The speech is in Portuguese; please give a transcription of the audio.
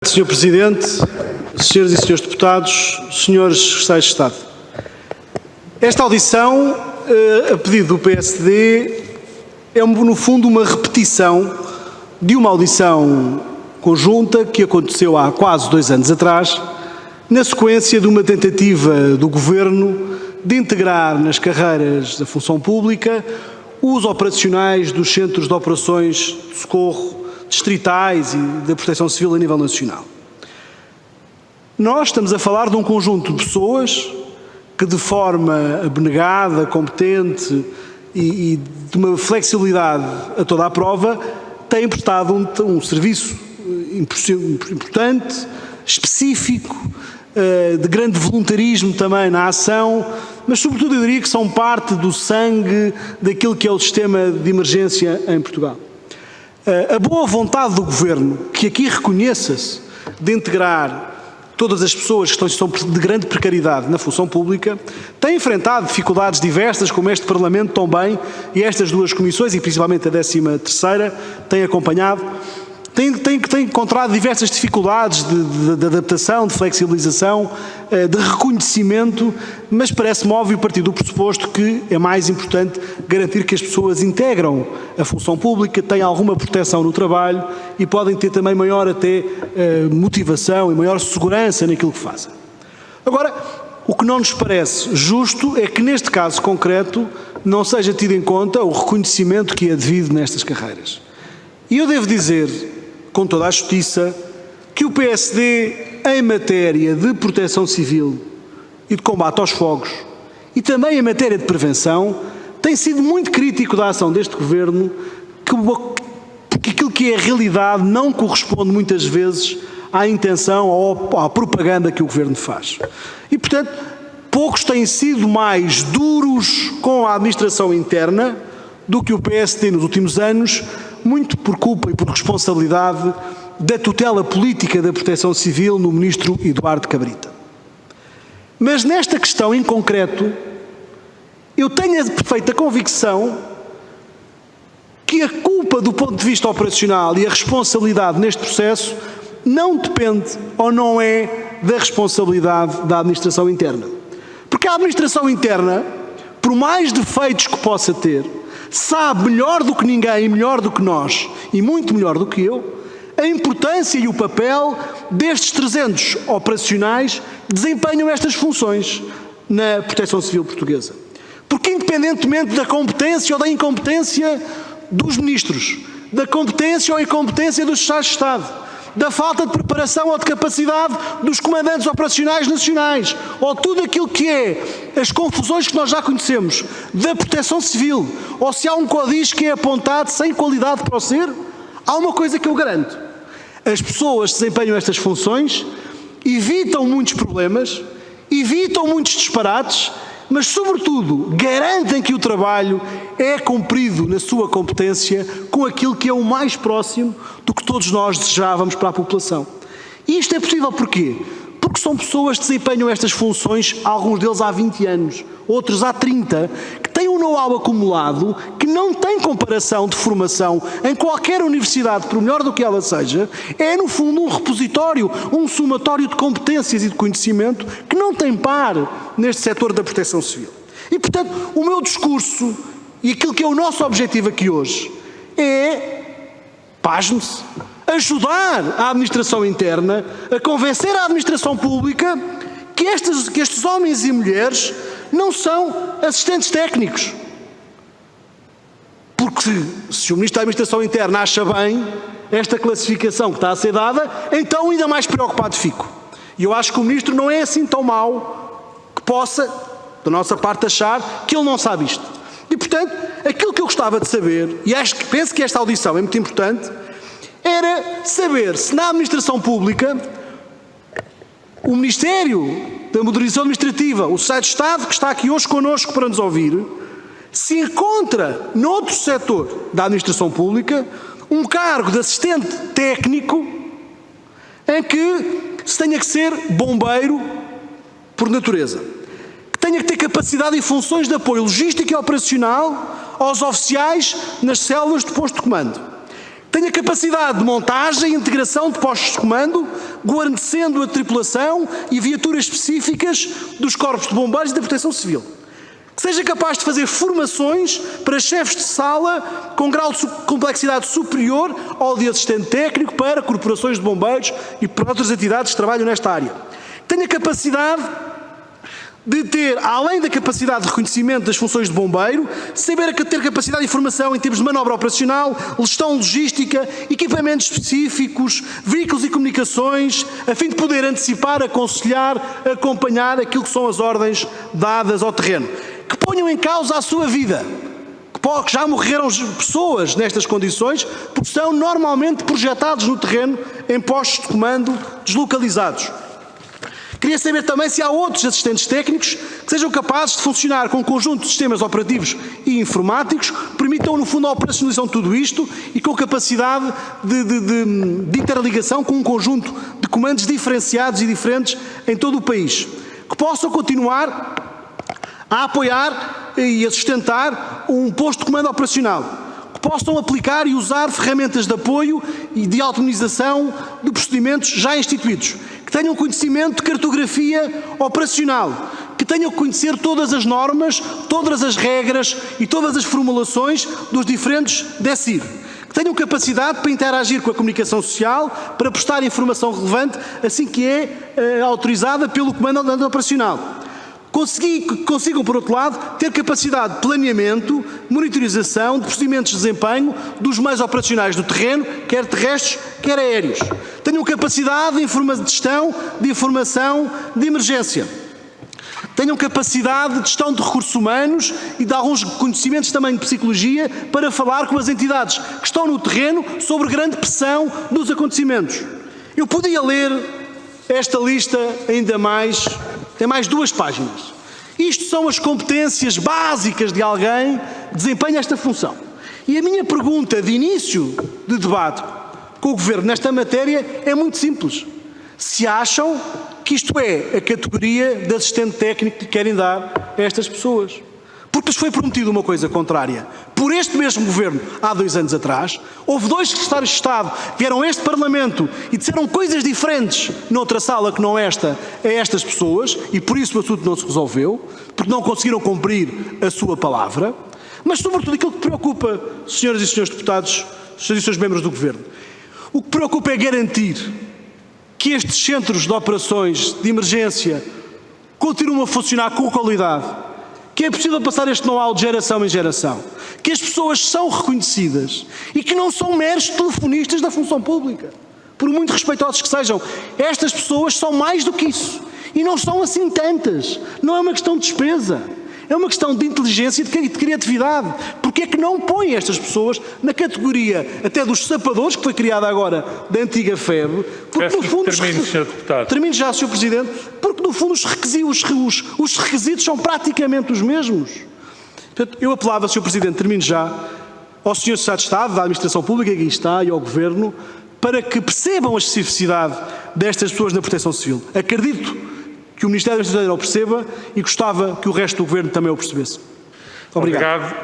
Senhor Presidente, senhoras e senhores deputados, senhores secretários de Estado. Esta audição, a pedido do PSD, é no fundo uma repetição de uma audição conjunta que aconteceu há quase 2 anos atrás, na sequência de uma tentativa do Governo de integrar nas carreiras da função pública os operacionais dos centros de operações de socorro distritais e da Proteção Civil a nível nacional. Nós estamos a falar de um conjunto de pessoas que, de forma abnegada, competente e de uma flexibilidade a toda a prova, têm prestado um serviço importante, específico, de grande voluntarismo também na ação, mas sobretudo eu diria que são parte do sangue daquilo que é o sistema de emergência em Portugal. A boa vontade do Governo, que aqui reconheça-se de integrar todas as pessoas que estão de grande precariedade na função pública, tem enfrentado dificuldades diversas, como este Parlamento também, e estas 2 comissões, e principalmente a 13ª, têm acompanhado, tem encontrado diversas dificuldades de adaptação, de flexibilização, de reconhecimento, mas parece-me óbvio partir do pressuposto que é mais importante garantir que as pessoas integram a função pública, têm alguma proteção no trabalho e podem ter também maior até motivação e maior segurança naquilo que fazem. Agora, o que não nos parece justo é que neste caso concreto não seja tido em conta o reconhecimento que é devido nestas carreiras. E eu devo dizer, com toda a justiça, que o PSD, em matéria de proteção civil e de combate aos fogos, e também em matéria de prevenção, tem sido muito crítico da ação deste Governo, porque aquilo que é a realidade não corresponde muitas vezes à intenção ou à propaganda que o Governo faz. E, portanto, poucos têm sido mais duros com a administração interna do que o PSD nos últimos anos, muito por culpa e por responsabilidade da tutela política da Proteção Civil no Ministro Eduardo Cabrita. Mas nesta questão em concreto, eu tenho a perfeita convicção que a culpa do ponto de vista operacional e a responsabilidade neste processo não depende ou não é da responsabilidade da administração interna. Porque a administração interna, por mais defeitos que possa ter, sabe melhor do que ninguém, melhor do que nós e muito melhor do que eu, a importância e o papel destes 300 operacionais que desempenham estas funções na Proteção Civil portuguesa. Porque independentemente da competência ou da incompetência dos ministros, da competência ou incompetência dos secretários de Estado, da falta de preparação ou de capacidade dos comandantes operacionais nacionais, ou tudo aquilo que é as confusões que nós já conhecemos da Proteção Civil, ou se há um código que é apontado sem qualidade para o ser, há uma coisa que eu garanto: as pessoas que desempenham estas funções evitam muitos problemas, evitam muitos disparates, mas, sobretudo, garantem que o trabalho é cumprido na sua competência com aquilo que é o mais próximo do que todos nós desejávamos para a população. E isto é possível porquê? Porque são pessoas que desempenham estas funções, alguns deles há 20 anos, outros há 30, que têm um know-how acumulado que não tem comparação de formação em qualquer universidade, por melhor do que ela seja, é no fundo um repositório, um somatório de competências e de conhecimento que não tem par neste setor da proteção civil. E, portanto, o meu discurso e aquilo que é o nosso objetivo aqui hoje é, pasme-se, ajudar a administração interna a convencer a administração pública que estes homens e mulheres não são assistentes técnicos. Porque se o Ministro da Administração Interna acha bem esta classificação que está a ser dada, então ainda mais preocupado fico. E eu acho que o Ministro não é assim tão mau que possa, da nossa parte, achar que ele não sabe isto. E, portanto, aquilo que eu gostava de saber, e penso que esta audição é muito importante, era saber se na administração pública o Ministério da Modernização Administrativa, o Secretário de Estado, que está aqui hoje connosco para nos ouvir, se encontra noutro setor da administração pública um cargo de assistente técnico em que se tenha que ser bombeiro por natureza, que tenha que ter capacidade e funções de apoio logístico e operacional aos oficiais nas células de posto de comando, tenha capacidade de montagem e integração de postos de comando guarnecendo a tripulação e viaturas específicas dos corpos de bombeiros e da proteção civil. Que seja capaz de fazer formações para chefes de sala com grau de complexidade superior ao de assistente técnico para corporações de bombeiros e para outras entidades que trabalham nesta área. Que tenha capacidade de ter, além da capacidade de reconhecimento das funções de bombeiro, ter capacidade de informação em termos de manobra operacional, gestão logística, equipamentos específicos, veículos e comunicações, a fim de poder antecipar, aconselhar, acompanhar aquilo que são as ordens dadas ao terreno. Que ponham em causa a sua vida, que já morreram pessoas nestas condições, porque são normalmente projetados no terreno em postos de comando deslocalizados. Queria saber também se há outros assistentes técnicos que sejam capazes de funcionar com um conjunto de sistemas operativos e informáticos que permitam, no fundo, a operacionalização de tudo isto e com capacidade de interligação com um conjunto de comandos diferenciados e diferentes em todo o país. Que possam continuar a apoiar e a sustentar um posto de comando operacional. Que possam aplicar e usar ferramentas de apoio e de autonomização de procedimentos já instituídos. Que tenham conhecimento de cartografia operacional, que tenham que conhecer todas as normas, todas as regras e todas as formulações dos diferentes DECIR, que tenham capacidade para interagir com a comunicação social, para prestar informação relevante assim que é autorizada pelo Comando Operacional. Consigam, por outro lado, ter capacidade de planeamento, monitorização de procedimentos de desempenho dos meios operacionais do terreno, quer terrestres, quer aéreos. Tenham capacidade de gestão de informação de emergência. Tenham capacidade de gestão de recursos humanos e de alguns conhecimentos também de psicologia para falar com as entidades que estão no terreno sobre grande pressão dos acontecimentos. Eu podia ler esta lista ainda mais, tem mais 2 páginas. Isto são as competências básicas de alguém que desempenha esta função. E a minha pergunta de início de debate com o Governo nesta matéria é muito simples. Se acham que isto é a categoria de assistente técnico que querem dar a estas pessoas. Porque lhes foi prometido uma coisa contrária. Por este mesmo Governo, há 2 anos atrás, houve 2 secretários de Estado que vieram a este Parlamento e disseram coisas diferentes noutra sala que não esta, a estas pessoas, e por isso o assunto não se resolveu, porque não conseguiram cumprir a sua palavra. Mas, sobretudo, aquilo que preocupa, senhoras e senhores deputados, senhoras e senhores membros do Governo, o que preocupa é garantir que estes centros de operações de emergência continuam a funcionar com qualidade, que é possível passar este know-how de geração em geração, que as pessoas são reconhecidas e que não são meros telefonistas da função pública, por muito respeitosos que sejam. Estas pessoas são mais do que isso e não são assim tantas. Não é uma questão de despesa, é uma questão de inteligência e de criatividade. Porque é que não põem estas pessoas na categoria até dos sapadores, que foi criada agora da antiga FEB, porque no fundo... Termine, Sr. Deputado. Termino já, Sr. Presidente. Porque no fundo os requisitos são praticamente os mesmos. Portanto, eu apelava, Sr. Presidente, termino já, ao Sr. Secretário de Estado da Administração Pública, que aqui está, e ao Governo, para que percebam a especificidade destas pessoas na Proteção Civil. Acredito que o Ministério da Administração o perceba e gostava que o resto do Governo também o percebesse. Obrigado.